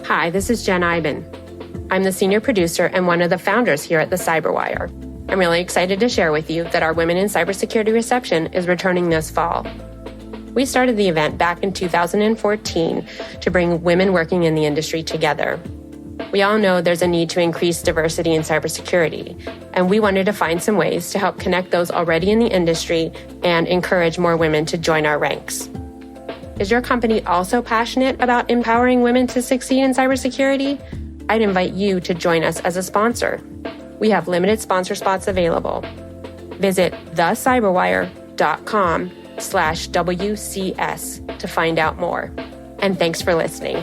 Hi, this is Jen Iben. I'm the senior producer and one of the founders here at the CyberWire. I'm really excited to share with you that our Women in Cybersecurity reception is returning this fall. We started the event back in 2014 to bring women working in the industry together. We all know there's a need to increase diversity in cybersecurity, and we wanted to find some ways to help connect those already in the industry and encourage more women to join our ranks. Is your company also passionate about empowering women to succeed in cybersecurity? I'd invite you to join us as a sponsor. We have limited sponsor spots available. Visit thecyberwire.com/WCS to find out more. And thanks for listening.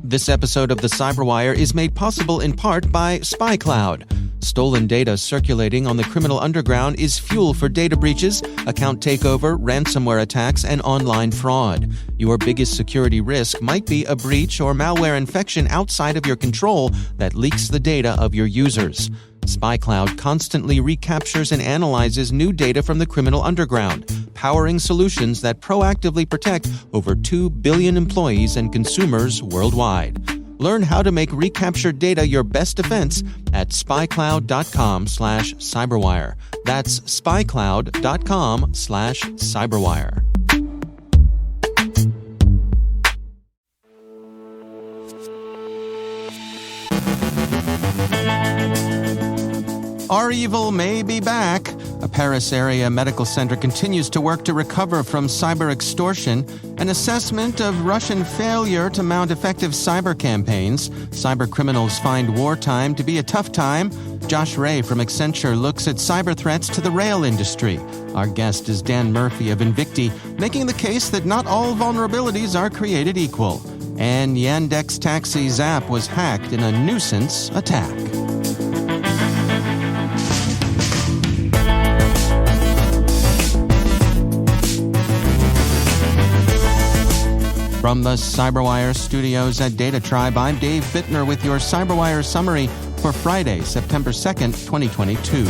This episode of the CyberWire is made possible in part by SpyCloud. Stolen data circulating on the criminal underground is fuel for data breaches, account takeover, ransomware attacks, and online fraud. Your biggest security risk might be a breach or malware infection outside of your control that leaks the data of your users. SpyCloud constantly recaptures and analyzes new data from the criminal underground, powering solutions that proactively protect over 2 billion employees and consumers worldwide. Learn how to make recaptured data your best defense at spycloud.com/cyberwire. That's spycloud.com/cyberwire. REvil may be back. A Paris area medical center continues to work to recover from cyber extortion. An assessment of Russian failure to mount effective cyber campaigns. Cyber criminals find wartime to be a tough time. Josh Ray from Accenture looks at cyber threats to the rail industry. Our guest is Dan Murphy of Invicti, making the case that not all vulnerabilities are created equal. And Yandex Taxi's app was hacked in a nuisance attack. From the CyberWire studios at Data Tribe, I'm Dave Bittner with your CyberWire summary for Friday, September 2nd, 2022.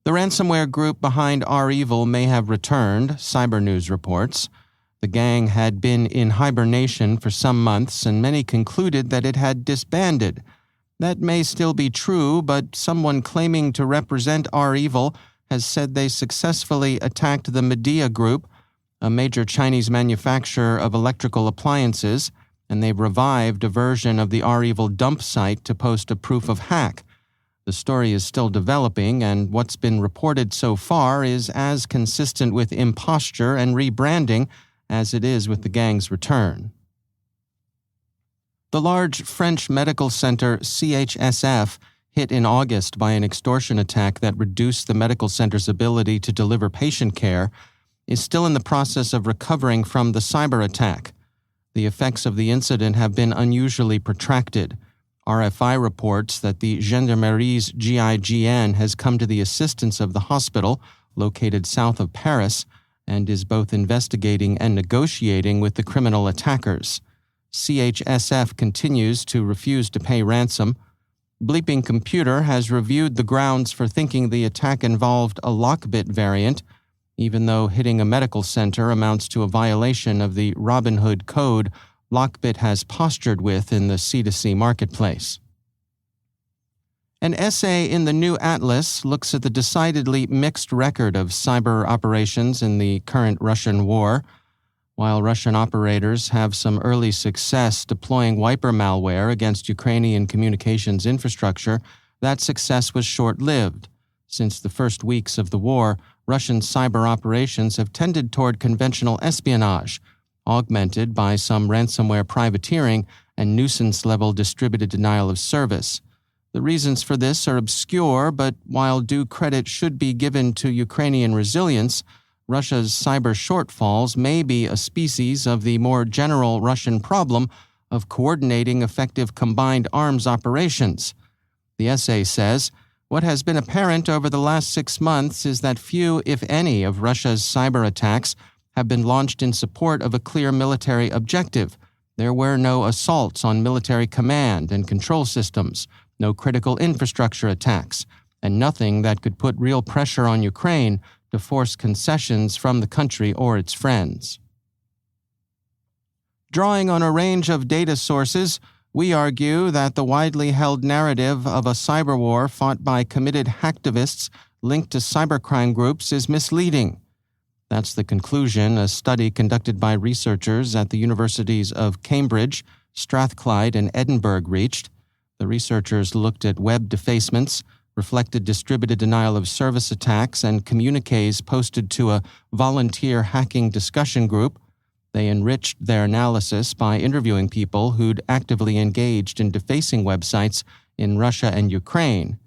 The ransomware group behind REvil may have returned, Cybernews reports. The gang had been in hibernation for some months, and many concluded that it had disbanded. That may still be true, but someone claiming to represent REvil has said they successfully attacked the Midea Group, a major Chinese manufacturer of electrical appliances, and they've revived a version of the REvil dump site to post a proof of hack. The story is still developing, and what's been reported so far is as consistent with imposture and rebranding as it is with the gang's return. The large French medical center CHSF, hit in August by an extortion attack that reduced the medical center's ability to deliver patient care, is still in the process of recovering from the cyber attack. The effects of the incident have been unusually protracted. RFI reports that the Gendarmerie's GIGN has come to the assistance of the hospital, located south of Paris, and is both investigating and negotiating with the criminal attackers. CHSF continues to refuse to pay ransom. BleepingComputer has reviewed the grounds for thinking the attack involved a lockbit variant, even though hitting a medical center amounts to a violation of the Robin Hood code Lockbit has postured with in the C2C marketplace. An essay in the New Atlas looks at the decidedly mixed record of cyber operations in the current Russian war. While Russian operators have some early success deploying wiper malware against Ukrainian communications infrastructure, that success was short-lived. Since the first weeks of the war, Russian cyber operations have tended toward conventional espionage, augmented by some ransomware privateering and nuisance-level distributed denial of service. The reasons for this are obscure, but while due credit should be given to Ukrainian resilience, Russia's cyber shortfalls may be a species of the more general Russian problem of coordinating effective combined arms operations. The essay says, what has been apparent over the last 6 months is that few, if any, of Russia's cyber attacks have been launched in support of a clear military objective. There were no assaults on military command and control systems, no critical infrastructure attacks, and nothing that could put real pressure on Ukraine to force concessions from the country or its friends. Drawing on a range of data sources, we argue that the widely held narrative of a cyber war fought by committed hacktivists linked to cybercrime groups is misleading. That's the conclusion a study conducted by researchers at the universities of Cambridge, Strathclyde, and Edinburgh reached. The researchers looked at web defacements, reflected distributed denial of service attacks, and communiques posted to a volunteer hacking discussion group. They enriched their analysis by interviewing people who'd actively engaged in defacing websites in Russia and Ukraine.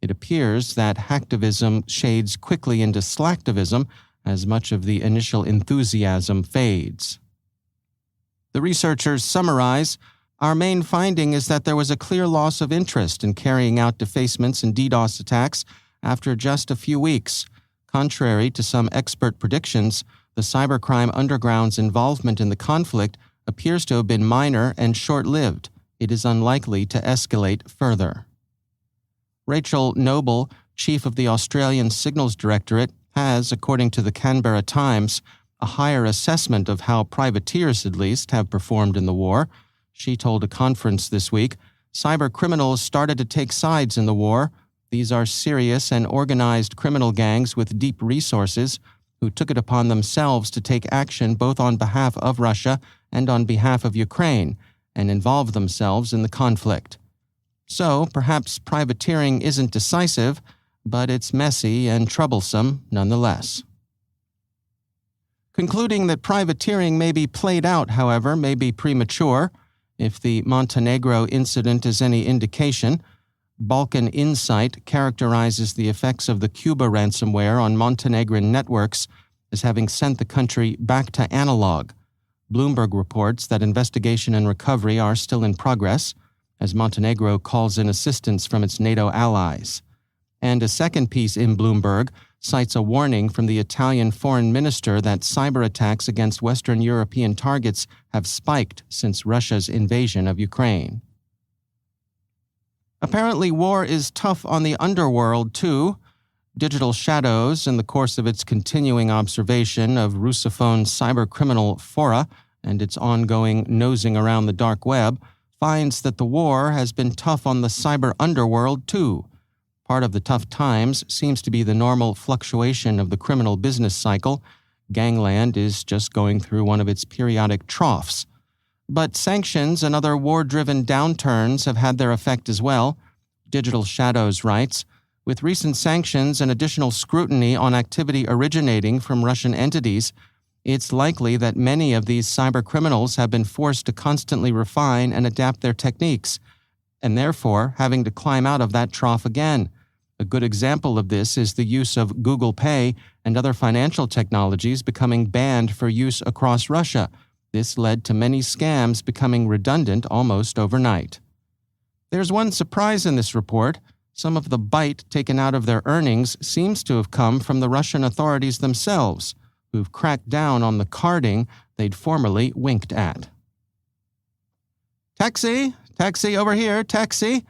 It appears that hacktivism shades quickly into slacktivism as much of the initial enthusiasm fades. The researchers summarize, "Our main finding is that there was a clear loss of interest in carrying out defacements and DDoS attacks after just a few weeks. Contrary to some expert predictions, the cybercrime underground's involvement in the conflict appears to have been minor and short-lived. It is unlikely to escalate further." Rachel Noble, chief of the Australian Signals Directorate, has, according to the Canberra Times, a higher assessment of how privateers, at least, have performed in the war. She told a conference this week, "Cyber criminals started to take sides in the war. These are serious and organized criminal gangs with deep resources who took it upon themselves to take action both on behalf of Russia and on behalf of Ukraine, and involve themselves in the conflict. So, perhaps privateering isn't decisive, but it's messy and troublesome nonetheless." Concluding that privateering may be played out, however, may be premature. If the Montenegro incident is any indication, Balkan Insight characterizes the effects of the Cuba ransomware on Montenegrin networks as having sent the country back to analog. Bloomberg reports that investigation and recovery are still in progress, as Montenegro calls in assistance from its NATO allies. And a second piece in Bloomberg cites a warning from the Italian foreign minister that cyber attacks against Western European targets have spiked since Russia's invasion of Ukraine. Apparently, war is tough on the underworld, too. Digital Shadows, in the course of its continuing observation of Russophone cybercriminal fora and its ongoing nosing around the dark web, finds that the war has been tough on the cyber underworld, too. Part of the tough times seems to be the normal fluctuation of the criminal business cycle. Gangland is just going through one of its periodic troughs. But sanctions and other war-driven downturns have had their effect as well. Digital Shadows writes, "With recent sanctions and additional scrutiny on activity originating from Russian entities, it's likely that many of these cybercriminals have been forced to constantly refine and adapt their techniques, and therefore having to climb out of that trough again. A good example of this is the use of Google Pay and other financial technologies becoming banned for use across Russia. This led to many scams becoming redundant almost overnight." There's one surprise in this report. Some of the bite taken out of their earnings seems to have come from the Russian authorities themselves, who've cracked down on the carding they'd formerly winked at. "Taxi! Taxi over here! Taxi!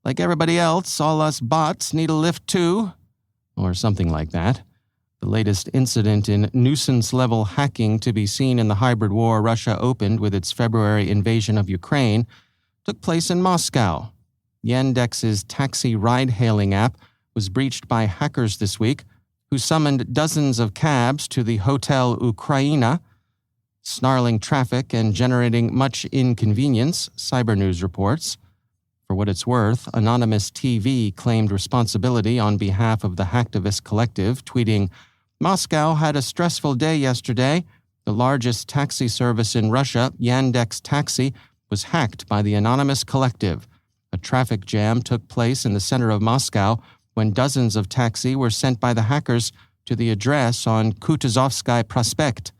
Like everybody else, all us bots need a lift too," or something like that. The latest incident in nuisance-level hacking to be seen in the hybrid war Russia opened with its February invasion of Ukraine took place in Moscow. Yandex's taxi ride-hailing app was breached by hackers this week, who summoned dozens of cabs to the Hotel Ukraina, snarling traffic and generating much inconvenience, Cybernews reports. For what it's worth, Anonymous TV claimed responsibility on behalf of the hacktivist collective, tweeting, "Moscow had a stressful day yesterday. The largest taxi service in Russia, Yandex Taxi, was hacked by the Anonymous collective. A traffic jam took place in the center of Moscow when dozens of taxis were sent by the hackers to the address on Kutuzovsky Prospect."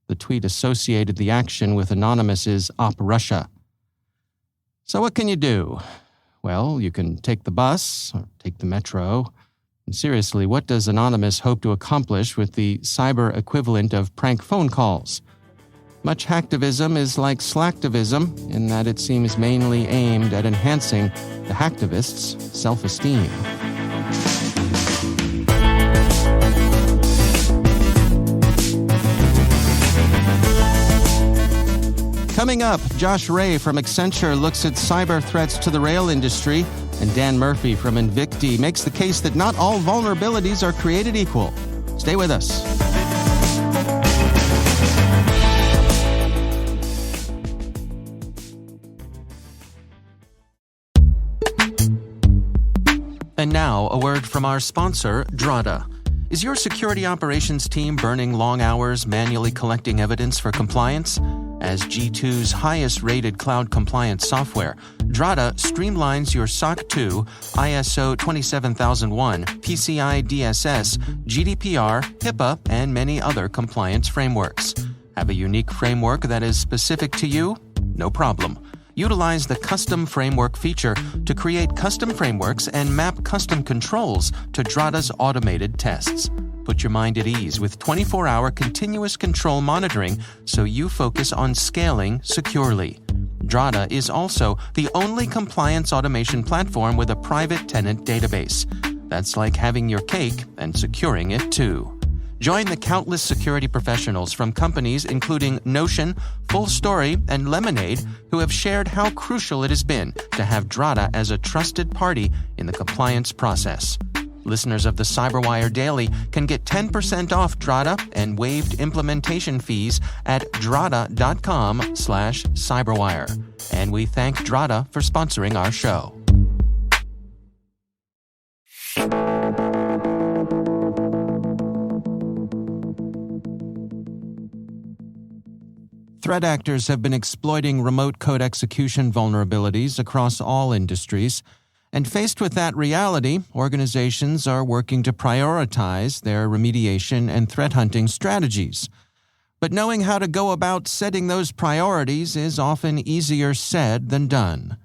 The tweet associated the action with Anonymous's Op Russia. So what can you do? Well, you can take the bus or take the metro. And seriously, what does Anonymous hope to accomplish with the cyber equivalent of prank phone calls? Much hacktivism is like slacktivism in that it seems mainly aimed at enhancing the hacktivist's self-esteem. Coming up, Josh Ray from Accenture looks at cyber threats to the rail industry, and Dan Murphy from Invicti makes the case that not all vulnerabilities are created equal. Stay with us. And now, a word from our sponsor, Drata. Is your security operations team burning long hours manually collecting evidence for compliance? As G2's highest-rated cloud compliance software, Drata streamlines your SOC 2, ISO 27001, PCI DSS, GDPR, HIPAA, and many other compliance frameworks. Have a unique framework that is specific to you? No problem. Utilize the Custom Framework feature to create custom frameworks and map custom controls to Drata's automated tests. Put your mind at ease with 24-hour continuous control monitoring so you focus on scaling securely. Drata is also the only compliance automation platform with a private tenant database. That's like having your cake and securing it too. Join the countless security professionals from companies including Notion, FullStory, and Lemonade who have shared how crucial it has been to have Drata as a trusted party in the compliance process. Listeners of the CyberWire Daily can get 10% off Drata and waived implementation fees at drata.com/cyberwire. And we thank Drata for sponsoring our show. Threat actors have been exploiting remote code execution vulnerabilities across all industries. And faced with that reality, organizations are working to prioritize their remediation and threat hunting strategies. But knowing how to go about setting those priorities is often easier said than done.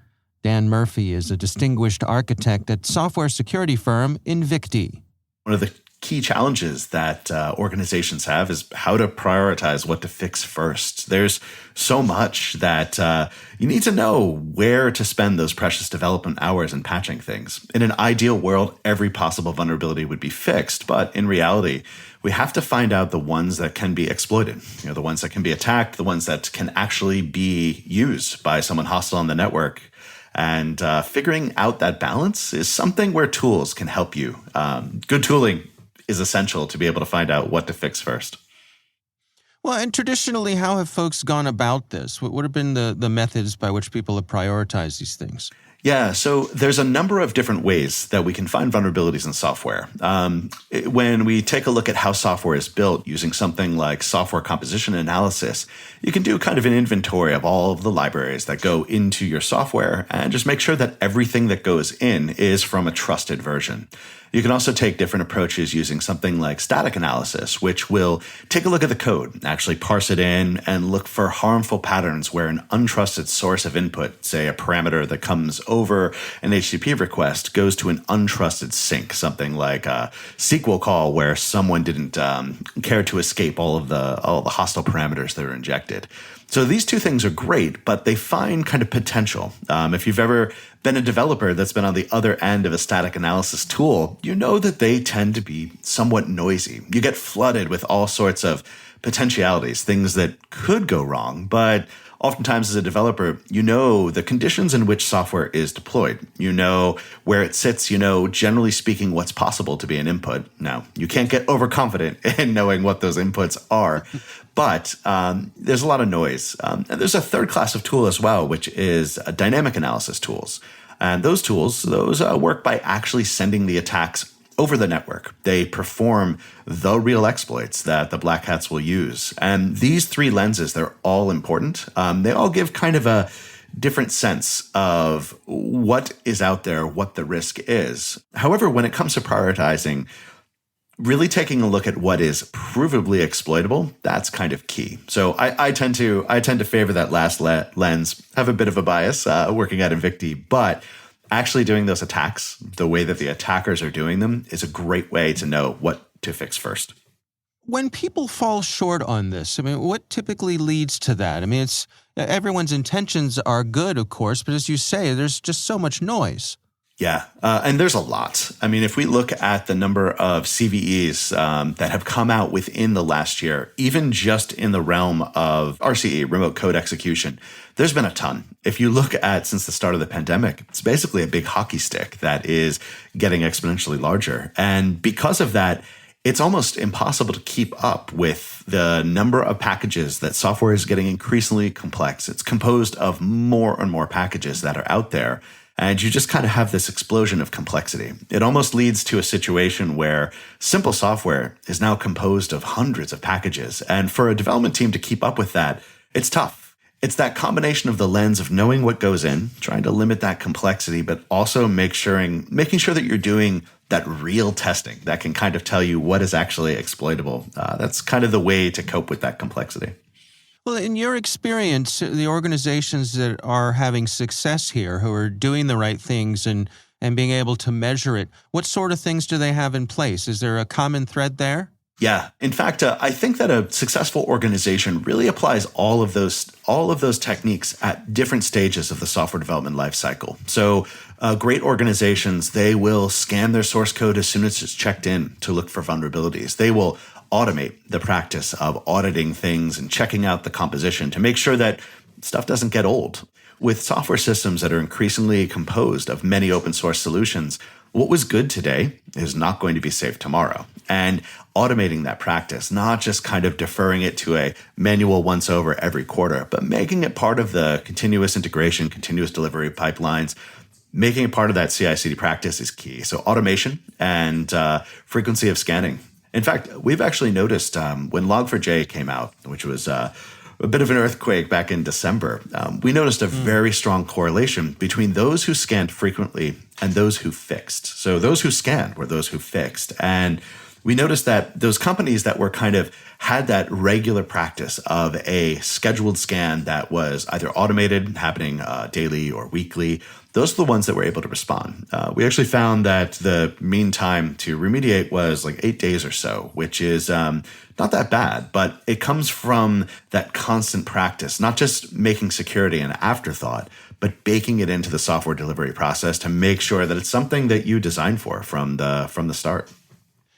Dan Murphy is a distinguished architect at software security firm Invicti. One of the key challenges that organizations have is how to prioritize what to fix first. There's so much that you need to know where to spend those precious development hours in patching things. In an ideal world, every possible vulnerability would be fixed, but in reality, we have to find out the ones that can be exploited, the ones that can be attacked, the ones that can actually be used by someone hostile on the network. And figuring out that balance is something where tools can help you. Good tooling is essential to be able to find out what to fix first. Well, and traditionally, how have folks gone about this? What have been the methods by which people have prioritized these things? Yeah, so there's a number of different ways that we can find vulnerabilities in software. When we take a look at how software is built using something like software composition analysis, you can do kind of an inventory of all of the libraries that go into your software and just make sure that everything that goes in is from a trusted version. You can also take different approaches using something like static analysis, which will take a look at the code, actually parse it in, and look for harmful patterns where an untrusted source of input, say a parameter that comes over an HTTP request, goes to an untrusted sink, something like a SQL call where someone didn't care to escape all of the hostile parameters that are injected. So these two things are great, but they find kind of potential. If you've ever been a developer that's been on the other end of a static analysis tool, you know that they tend to be somewhat noisy. You get flooded with all sorts of potentialities, things that could go wrong, but oftentimes as a developer, you know the conditions in which software is deployed. You know where it sits, you know, generally speaking, what's possible to be an input. Now, you can't get overconfident in knowing what those inputs are, but there's a lot of noise. And there's a third class of tool as well, which is dynamic analysis tools. And those tools, work by actually sending the attacks over the network. They perform the real exploits that the black hats will use. And these three lenses, they're all important. They all give kind of a different sense of what is out there, what the risk is. However, when it comes to prioritizing, really taking a look at what is provably exploitable, that's kind of key. So I tend to favor that last lens, have a bit of a bias working at Invicti, but Actually doing those attacks, the way that the attackers are doing them, is a great way to know what to fix first. When people fall short on this, what typically leads to that? Everyone's intentions are good, of course, but as you say, there's just so much noise. Yeah, and there's a lot. If we look at the number of CVEs that have come out within the last year, even just in the realm of RCE, remote code execution, there's been a ton. If you look at since the start of the pandemic, it's basically a big hockey stick that is getting exponentially larger. And because of that, it's almost impossible to keep up with the number of packages that software is getting increasingly complex. It's composed of more and more packages that are out there. And you just kind of have this explosion of complexity. It almost leads to a situation where simple software is now composed of hundreds of packages. And for a development team to keep up with that, it's tough. It's that combination of the lens of knowing what goes in, trying to limit that complexity, but also making sure that you're doing that real testing that can kind of tell you what is actually exploitable. That's kind of the way to cope with that complexity. Well, in your experience, the organizations that are having success here, who are doing the right things and being able to measure it, what sort of things do they have in place? Is there a common thread there? Yeah. In fact, I think that a successful organization really applies all of those techniques at different stages of the software development lifecycle. So great organizations, they will scan their source code as soon as it's checked in to look for vulnerabilities. They will automate the practice of auditing things and checking out the composition to make sure that stuff doesn't get old. With software systems that are increasingly composed of many open source solutions, what was good today is not going to be safe tomorrow. And automating that practice, not just kind of deferring it to a manual once over every quarter, but making it part of the continuous integration, continuous delivery pipelines, making it part of that CI/CD practice is key. So automation and frequency of scanning. In fact, we've actually noticed when Log4j came out, which was a bit of an earthquake back in December, we noticed a very strong correlation between those who scanned frequently and those who fixed. So those who scanned were those who fixed. And we noticed that those companies that were kind of had that regular practice of a scheduled scan that was either automated, happening daily or weekly, those are the ones that were able to respond. We actually found that the mean time to remediate was like 8 days or so, which is not that bad, but it comes from that constant practice, not just making security an afterthought, but baking it into the software delivery process to make sure that it's something that you designed for from the start.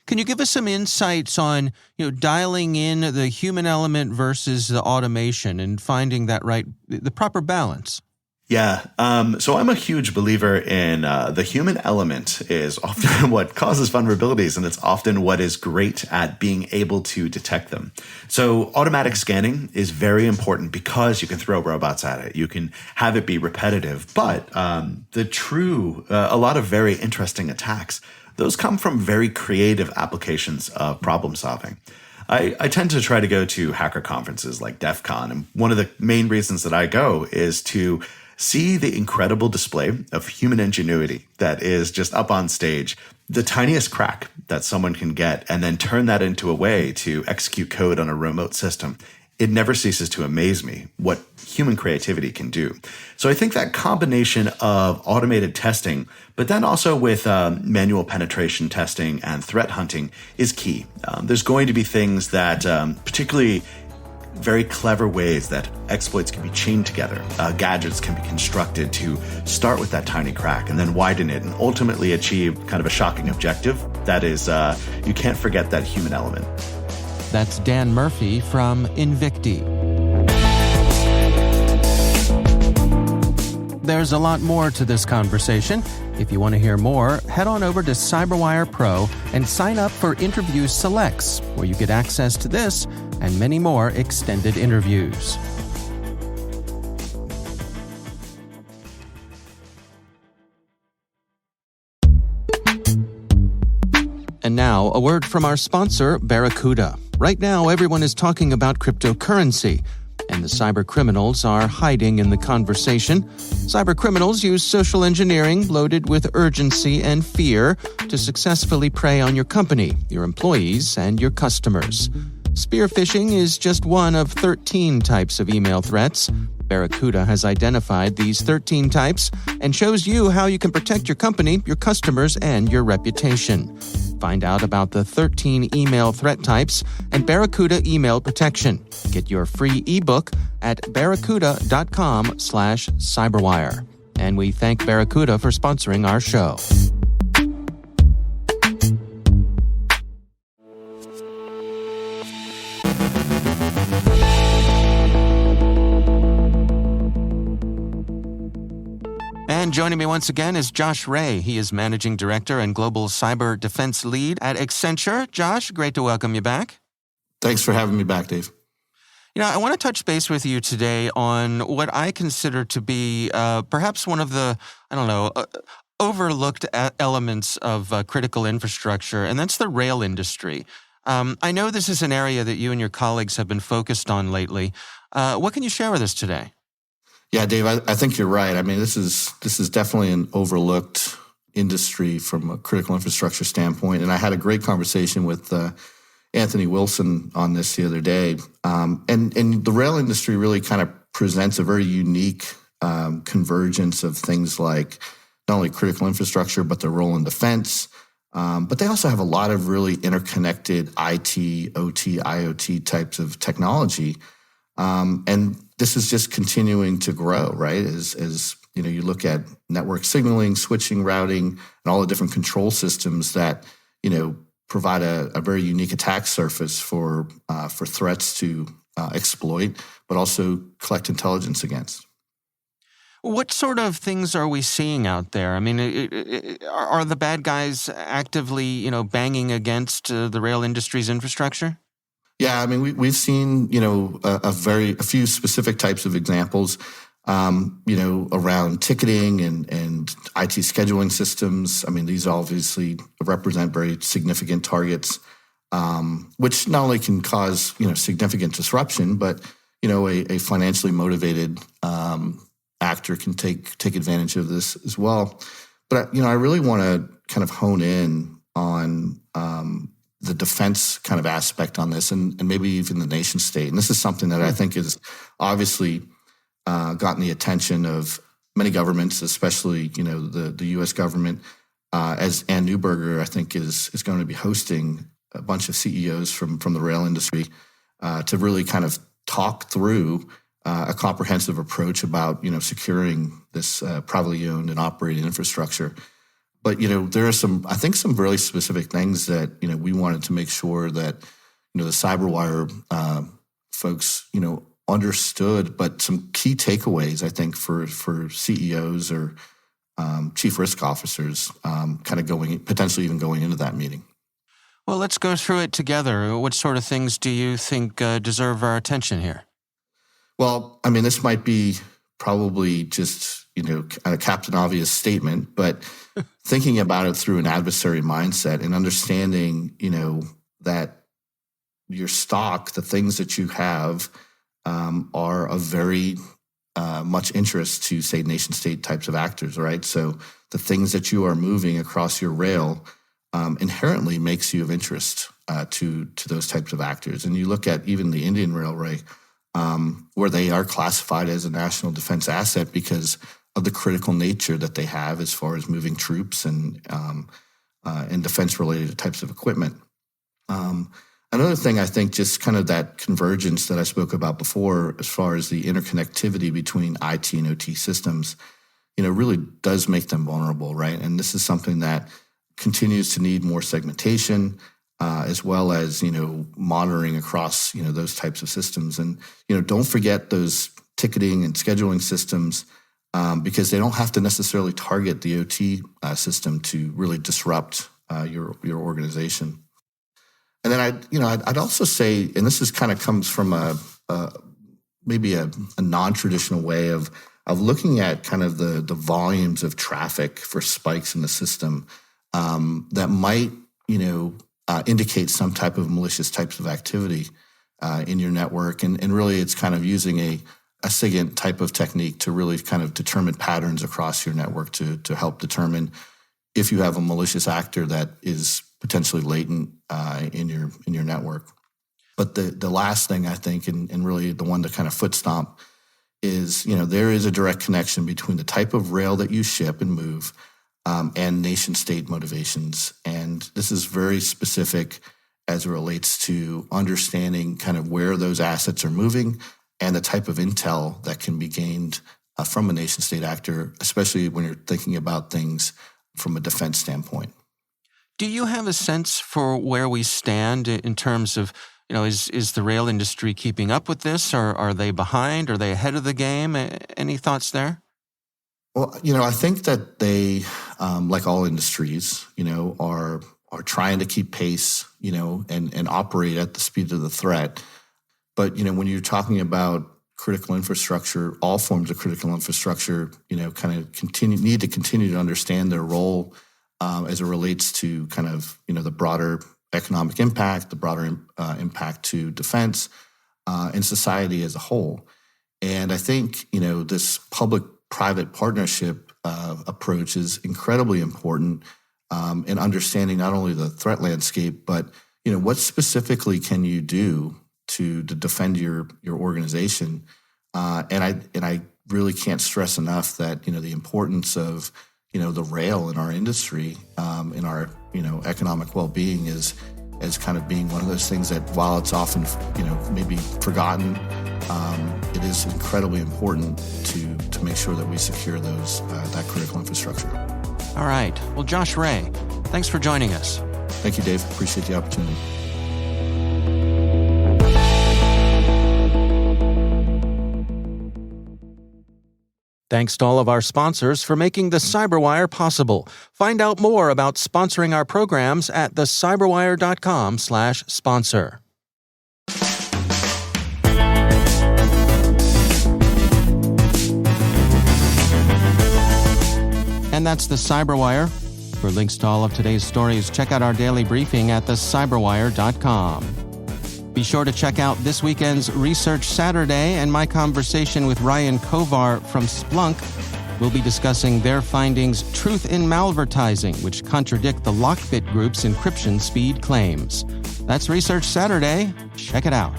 Can you give us some insights on, dialing in the human element versus the automation and finding that the proper balance? Yeah. So I'm a huge believer in the human element is often what causes vulnerabilities, and it's often what is great at being able to detect them. So automatic scanning is very important because you can throw robots at it. You can have it be repetitive. But a lot of very interesting attacks, those come from very creative applications of problem solving. I tend to try to go to hacker conferences like DEF CON, and one of the main reasons that I go is to see the incredible display of human ingenuity that is just up on stage, the tiniest crack that someone can get, and then turn that into a way to execute code on a remote system. It never ceases to amaze me what human creativity can do. So I think that combination of automated testing, but then also with manual penetration testing and threat hunting is key. There's going to be things that particularly very clever ways that exploits can be chained together. Gadgets can be constructed to start with that tiny crack and then widen it and ultimately achieve kind of a shocking objective. That is, you can't forget that human element. That's Dan Murphy from Invicti. There's a lot more to this conversation. If you want to hear more, head on over to CyberWire Pro and sign up for Interview Selects, where you get access to this and many more extended interviews. And now, a word from our sponsor, Barracuda. Right now, everyone is talking about cryptocurrency, and the cyber criminals are hiding in the conversation. Cyber criminals use social engineering loaded with urgency and fear to successfully prey on your company, your employees, and your customers. Spear phishing is just one of 13 types of email threats. Barracuda has identified these 13 types and shows you how you can protect your company, your customers, and your reputation. Find out about the 13 email threat types and Barracuda email protection. Get your free ebook at barracuda.com/cyberwire. And we thank Barracuda for sponsoring our show. And joining me once again is Josh Ray. He is Managing Director and Global Cyber Defense Lead at Accenture. Josh, great to welcome you back. Thanks for having me back, Dave. I want to touch base with you today on what I consider to be perhaps one of the, overlooked elements of critical infrastructure, and that's the rail industry. I know this is an area that you and your colleagues have been focused on lately. What can you share with us today? Yeah, Dave, I think you're right. I mean, this is definitely an overlooked industry from a critical infrastructure standpoint. And I had a great conversation with Anthony Wilson on this the other day. And the rail industry really kind of presents a very unique convergence of things like not only critical infrastructure, but their role in defense. But they also have a lot of really interconnected IT, OT, IoT types of technology. And this is just continuing to grow, right? As you look at network signaling, switching, routing, and all the different control systems that, provide a very unique attack surface for threats to exploit, but also collect intelligence against. What sort of things are we seeing out there? I mean, are the bad guys actively, banging against the rail industry's infrastructure? Yeah, I mean, we've seen, a few specific types of examples, around ticketing and IT scheduling systems. I mean, these obviously represent very significant targets, which not only can cause, significant disruption, but, a financially motivated actor can take advantage of this as well. But, I really want to kind of hone in on the defense kind of aspect on this and maybe even the nation state. And this is something that I think is obviously gotten the attention of many governments, especially, the U.S. government, as Ann Neuberger, I think, is going to be hosting a bunch of CEOs from the rail industry to really kind of talk through a comprehensive approach about, securing this privately owned and operated infrastructure. But, there are some really specific things that, we wanted to make sure that, the CyberWire folks, understood, but some key takeaways, I think, for CEOs or chief risk officers kind of potentially even going into that meeting. Well, let's go through it together. What sort of things do you think deserve our attention here? Well, I mean, this might be probably just, a Captain Obvious statement, but thinking about it through an adversary mindset and understanding, that your stock, the things that you have, are of very much interest to, say, nation state types of actors, right? So the things that you are moving across your rail inherently makes you of interest to those types of actors. And you look at even the Indian Railway, where they are classified as a national defense asset because of the critical nature that they have as far as moving troops and defense-related types of equipment. Another thing, I think, just kind of that convergence that I spoke about before as far as the interconnectivity between IT and OT systems, really does make them vulnerable, right? And this is something that continues to need more segmentation, as well as, monitoring across, those types of systems. And, don't forget those ticketing and scheduling systems, because they don't have to necessarily target the OT system to really disrupt your organization. And then I'd also say, and this is kind of comes from maybe a non-traditional way of looking at kind of the volumes of traffic for spikes in the system that might indicate some type of malicious types of activity in your network, and really it's kind of using a SIGINT type of technique to really kind of determine patterns across your network to help determine if you have a malicious actor that is potentially latent in your network. But the last thing I think, and really the one to kind of foot stomp, is, there is a direct connection between the type of rail that you ship and move and nation state motivations. And this is very specific as it relates to understanding kind of where those assets are moving and the type of intel that can be gained from a nation state actor, especially when you're thinking about things from a defense standpoint. Do you have a sense for where we stand in terms of, is the rail industry keeping up with this, or are they behind? Are they ahead of the game? Any thoughts there? Well, I think that they, like all industries, are trying to keep pace, and operate at the speed of the threat. But, when you're talking about critical infrastructure, all forms of critical infrastructure, kind of need to continue to understand their role as it relates to kind of, the broader economic impact, the broader impact to defense and society as a whole. And I think, this public-private partnership approach is incredibly important in understanding not only the threat landscape, but, what specifically can you do to defend your organization. And I really can't stress enough that, the importance of, the rail in our industry, in our, economic well-being is kind of being one of those things that while it's often, maybe forgotten, it is incredibly important to make sure that we secure that critical infrastructure. All right. Well, Josh Ray, thanks for joining us. Thank you, Dave. Appreciate the opportunity. Thanks to all of our sponsors for making the CyberWire possible. Find out more about sponsoring our programs at thecyberwire.com/sponsor. And that's the CyberWire. For links to all of today's stories, check out our daily briefing at thecyberwire.com. Be sure to check out this weekend's Research Saturday and my conversation with Ryan Kovar from Splunk. We'll be discussing their findings, Truth in Malvertising, which contradict the Lockbit Group's encryption speed claims. That's Research Saturday. Check it out.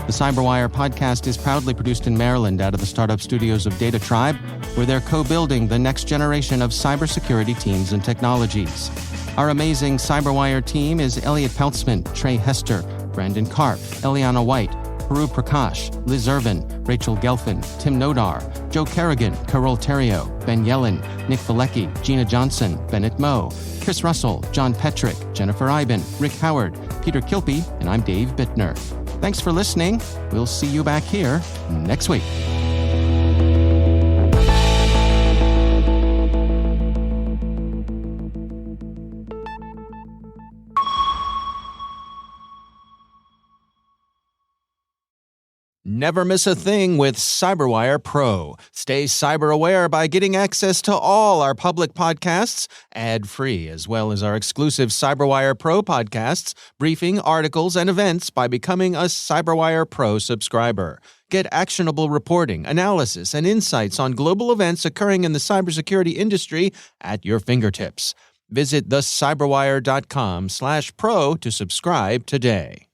The CyberWire podcast is proudly produced in Maryland out of the startup studios of Data Tribe, where they're co-building the next generation of cybersecurity teams and technologies. Our amazing CyberWire team is Elliot Peltzman, Trey Hester, Brandon Karp, Eliana White, Peru Prakash, Liz Irvin, Rachel Gelfin, Tim Nodar, Joe Kerrigan, Carol Terrio, Ben Yellen, Nick Valecki, Gina Johnson, Bennett Moe, Chris Russell, John Petrick, Jennifer Iben, Rick Howard, Peter Kilpie, and I'm Dave Bittner. Thanks for listening. We'll see you back here next week. Never miss a thing with CyberWire Pro. Stay cyber aware by getting access to all our public podcasts, ad-free, as well as our exclusive CyberWire Pro podcasts, briefing, articles, and events by becoming a CyberWire Pro subscriber. Get actionable reporting, analysis, and insights on global events occurring in the cybersecurity industry at your fingertips. Visit thecyberwire.com/pro to subscribe today.